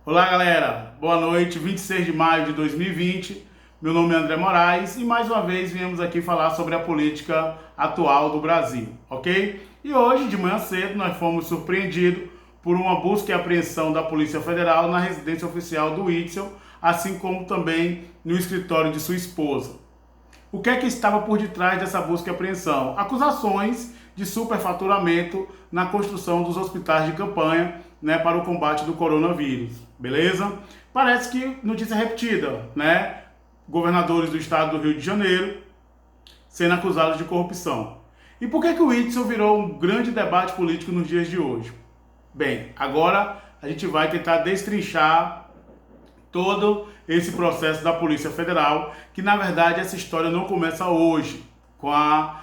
Olá galera, boa noite, 26 de maio de 2020, meu nome é André Moraes e mais uma vez viemos aqui falar sobre a política atual do Brasil, ok? E hoje de manhã cedo nós fomos surpreendidos por uma busca e apreensão da Polícia Federal na residência oficial do Witzel, assim como também no escritório de sua esposa. O que é que estava por detrás dessa busca e apreensão? Acusações de superfaturamento na construção dos hospitais de campanha, para o combate do coronavírus, beleza? Parece que notícia repetida, Governadores do estado do Rio de Janeiro sendo acusados de corrupção. E por que o Witzel virou um grande debate político nos dias de hoje? Bem, agora a gente vai tentar destrinchar todo esse processo da Polícia Federal, que na verdade essa história não começa hoje, com a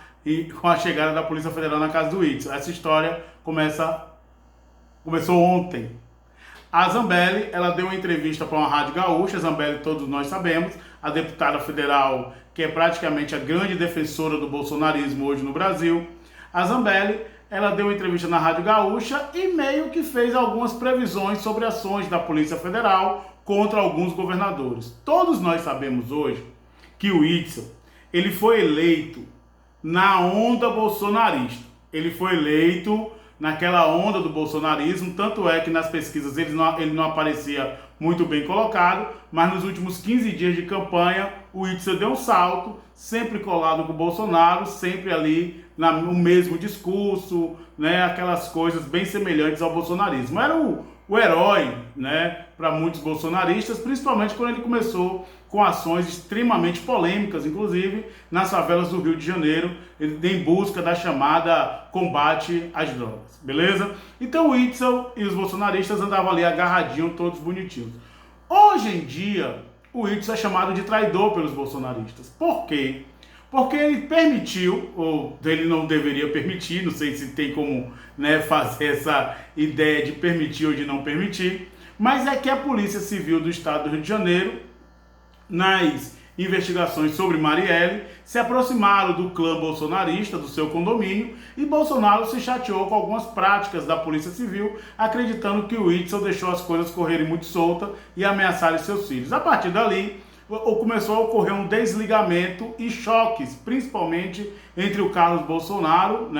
chegada da Polícia Federal na casa do Witzel. Essa história começou ontem. A Zambelli, ela deu uma entrevista para uma rádio gaúcha. A Zambelli, todos nós sabemos, a deputada federal que é praticamente a grande defensora do bolsonarismo hoje no Brasil. A Zambelli, ela deu uma entrevista na rádio gaúcha e meio que fez algumas previsões sobre ações da Polícia Federal contra alguns governadores. Todos nós sabemos hoje que o Witzel, ele foi eleito na onda bolsonarista. Ele foi eleito naquela onda do bolsonarismo, tanto é que nas pesquisas ele não aparecia muito bem colocado, mas nos últimos 15 dias de campanha o Witzel deu um salto, sempre colado com o Bolsonaro, sempre ali no mesmo discurso, aquelas coisas bem semelhantes ao bolsonarismo. Era o herói, para muitos bolsonaristas, principalmente quando ele começou com ações extremamente polêmicas, inclusive nas favelas do Rio de Janeiro, em busca da chamada combate às drogas, beleza? Então o Witzel e os bolsonaristas andavam ali agarradinhos, todos bonitinhos. Hoje em dia, o Witzel é chamado de traidor pelos bolsonaristas. Por quê? Porque ele permitiu, ou ele não deveria permitir, não sei se tem como fazer essa ideia de permitir ou de não permitir, mas é que a Polícia Civil do Estado do Rio de Janeiro, nas investigações sobre Marielle, se aproximaram do clã bolsonarista, do seu condomínio, e Bolsonaro se chateou com algumas práticas da Polícia Civil, acreditando que o Witzel deixou as coisas correrem muito solta e ameaçarem seus filhos. A partir dali, começou a ocorrer um desligamento e choques, principalmente entre o Carlos Bolsonaro,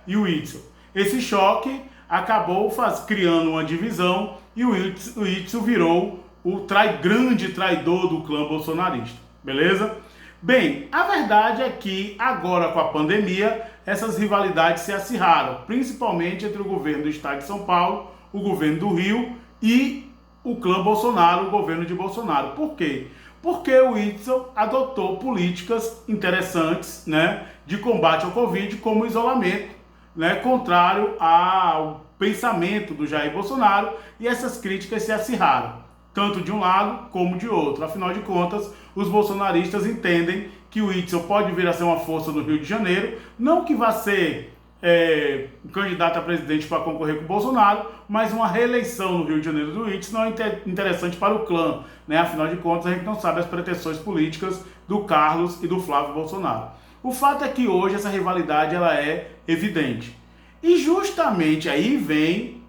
e o Witzel. Esse choque acabou criando uma divisão e o Witzel virou o grande traidor do clã bolsonarista, beleza? Bem, a verdade é que agora com a pandemia, essas rivalidades se acirraram, principalmente entre o governo do estado de São Paulo, o governo do Rio e o clã Bolsonaro, o governo de Bolsonaro. Por quê? Porque o Witzel adotou políticas interessantes, de combate ao Covid, como o isolamento, contrário ao pensamento do Jair Bolsonaro, e essas críticas se acirraram, tanto de um lado como de outro. Afinal de contas, os bolsonaristas entendem que o Witzel pode vir a ser uma força no Rio de Janeiro, não que vá ser candidato a presidente para concorrer com o Bolsonaro, mas uma reeleição no Rio de Janeiro do Witzel não é interessante para o clã, Afinal de contas, a gente não sabe as pretensões políticas do Carlos e do Flávio Bolsonaro. O fato é que hoje essa rivalidade ela é evidente. E justamente aí vem,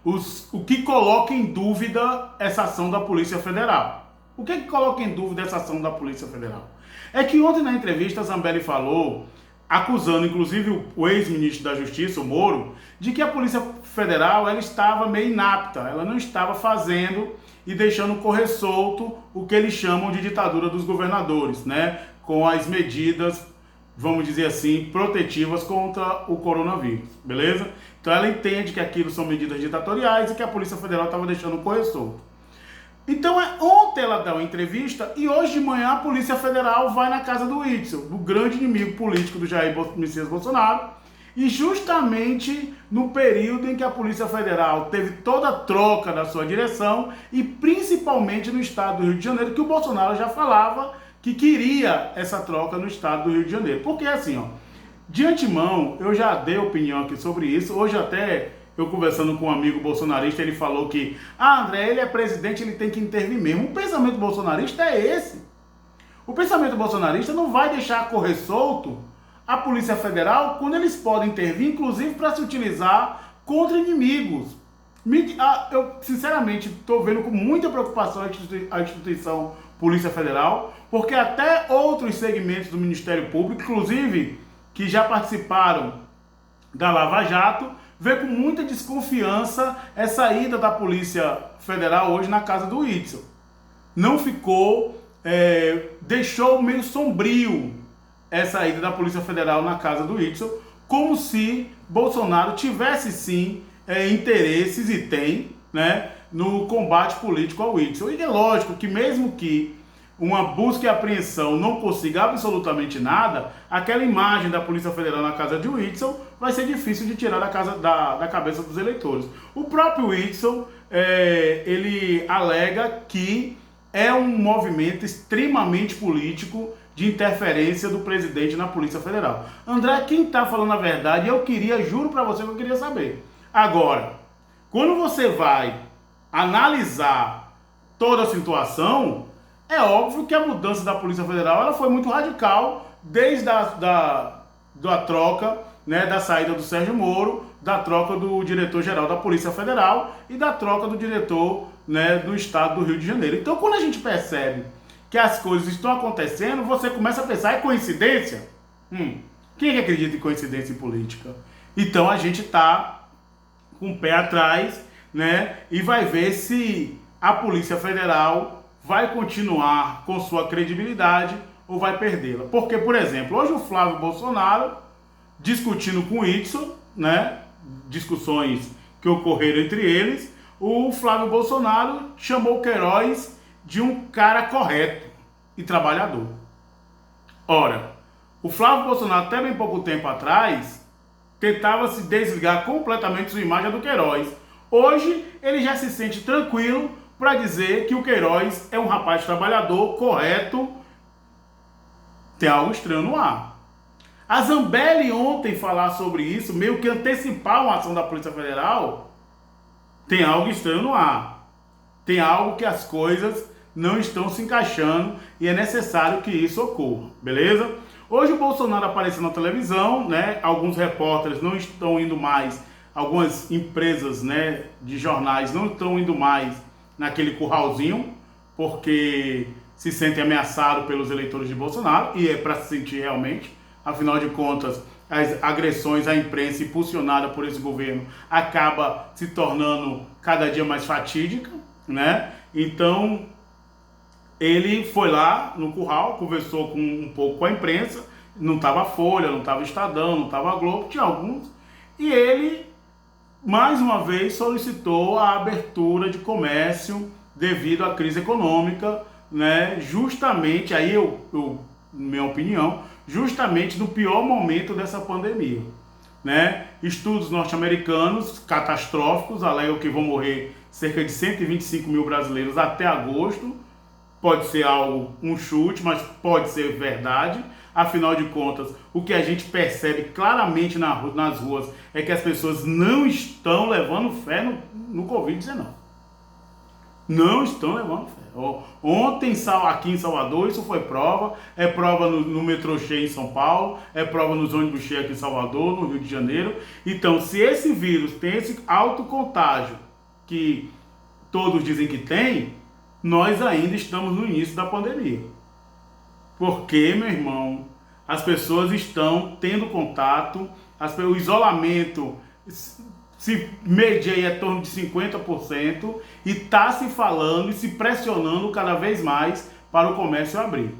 o que coloca em dúvida essa ação da Polícia Federal. O que coloca em dúvida essa ação da Polícia Federal? É que ontem na entrevista a Zambelli falou, acusando inclusive o ex-ministro da Justiça, o Moro, de que a Polícia Federal ela estava meio inapta, ela não estava fazendo e deixando correr solto o que eles chamam de ditadura dos governadores, com as medidas, vamos dizer assim, protetivas contra o coronavírus, beleza? Então ela entende que aquilo são medidas ditatoriais e que a Polícia Federal estava deixando correr solto. Então ontem ela dá uma entrevista e hoje de manhã a Polícia Federal vai na casa do Witzel, do grande inimigo político do Jair Messias Bolsonaro, e justamente no período em que a Polícia Federal teve toda a troca da sua direção e principalmente no estado do Rio de Janeiro, que o Bolsonaro já falava que queria essa troca no estado do Rio de Janeiro. Porque assim, de antemão, eu já dei opinião aqui sobre isso. Hoje até eu conversando com um amigo bolsonarista, ele falou que André, ele é presidente, ele tem que intervir mesmo. O pensamento bolsonarista é esse. O pensamento bolsonarista não vai deixar correr solto a Polícia Federal quando eles podem intervir, inclusive para se utilizar contra inimigos. Eu, sinceramente, estou vendo com muita preocupação a instituição Polícia Federal, porque até outros segmentos do Ministério Público, inclusive que já participaram da Lava Jato, vê com muita desconfiança essa ida da Polícia Federal hoje na casa do Witzel. Não ficou, deixou meio sombrio essa ida da Polícia Federal na casa do Witzel, como se Bolsonaro tivesse sim interesses, e tem, né, no combate político ao Witzel. E é lógico que mesmo que uma busca e apreensão não consiga absolutamente nada, aquela imagem da Polícia Federal na casa de Witzel vai ser difícil de tirar da cabeça dos eleitores. O próprio Witzel, ele alega que é um movimento extremamente político de interferência do presidente na Polícia Federal. André, quem está falando a verdade? Juro para você que eu queria saber. Agora, quando você vai analisar toda a situação, é óbvio que a mudança da Polícia Federal ela foi muito radical desde da troca, né, da saída do Sérgio Moro, da troca do diretor-geral da Polícia Federal e da troca do diretor, né, do estado do Rio de Janeiro. Então, quando a gente percebe que as coisas estão acontecendo, você começa a pensar, é coincidência? Quem é que acredita em coincidência em política? Então, a gente está com o pé atrás, né, e vai ver se a Polícia Federal vai continuar com sua credibilidade ou vai perdê-la. Porque, por exemplo, hoje o Flávio Bolsonaro, discutindo com o Witzel, né, discussões que ocorreram entre eles, o Flávio Bolsonaro chamou o Queiroz de um cara correto e trabalhador. Ora, o Flávio Bolsonaro, até bem pouco tempo atrás, tentava se desligar completamente sua imagem do Queiroz. Hoje, ele já se sente tranquilo para dizer que o Queiroz é um rapaz trabalhador, correto. Tem algo estranho no ar. A Zambelli ontem falar sobre isso, meio que antecipar uma ação da Polícia Federal, tem algo estranho no ar. Tem algo que as coisas não estão se encaixando e é necessário que isso ocorra, beleza? Hoje o Bolsonaro apareceu na televisão, né? Alguns repórteres não estão indo mais, algumas empresas, né, de jornais não estão indo mais naquele curralzinho, porque se sentem ameaçados pelos eleitores de Bolsonaro, e é para se sentir realmente. Afinal de contas, as agressões à imprensa impulsionada por esse governo acaba se tornando cada dia mais fatídica, né? Então, ele foi lá no curral, conversou um pouco com a imprensa, não estava a Folha, não estava Estadão, não estava a Globo, tinha alguns, e ele, mais uma vez, solicitou a abertura de comércio devido à crise econômica, né? Justamente, aí minha opinião, justamente no pior momento dessa pandemia, né? Estudos norte-americanos catastróficos alegam que vão morrer cerca de 125 mil brasileiros até agosto. Pode ser um chute, mas pode ser verdade. Afinal de contas, o que a gente percebe claramente nas ruas é que as pessoas não estão levando fé no Covid-19. Não estão levando fé. Ontem, aqui em Salvador, isso foi prova. É prova no metrô cheio em São Paulo. É prova nos ônibus cheios aqui em Salvador, no Rio de Janeiro. Então, se esse vírus tem esse alto contágio que todos dizem que tem, nós ainda estamos no início da pandemia. Porque, meu irmão, as pessoas estão tendo contato, o isolamento se mede aí em torno de 50% e está se falando e se pressionando cada vez mais para o comércio abrir.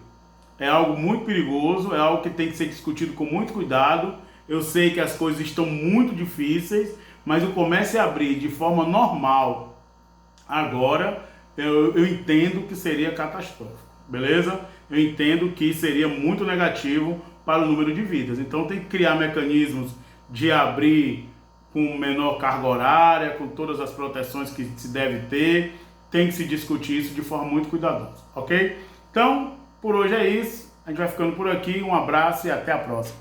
É algo muito perigoso, é algo que tem que ser discutido com muito cuidado. Eu sei que as coisas estão muito difíceis, mas o comércio abrir de forma normal agora, eu entendo que seria catastrófico, beleza? Eu entendo que seria muito negativo para o número de vidas. Então tem que criar mecanismos de abrir com menor carga horária, com todas as proteções que se deve ter. Tem que se discutir isso de forma muito cuidadosa, ok? Então, por hoje é isso. A gente vai ficando por aqui. Um abraço e até a próxima.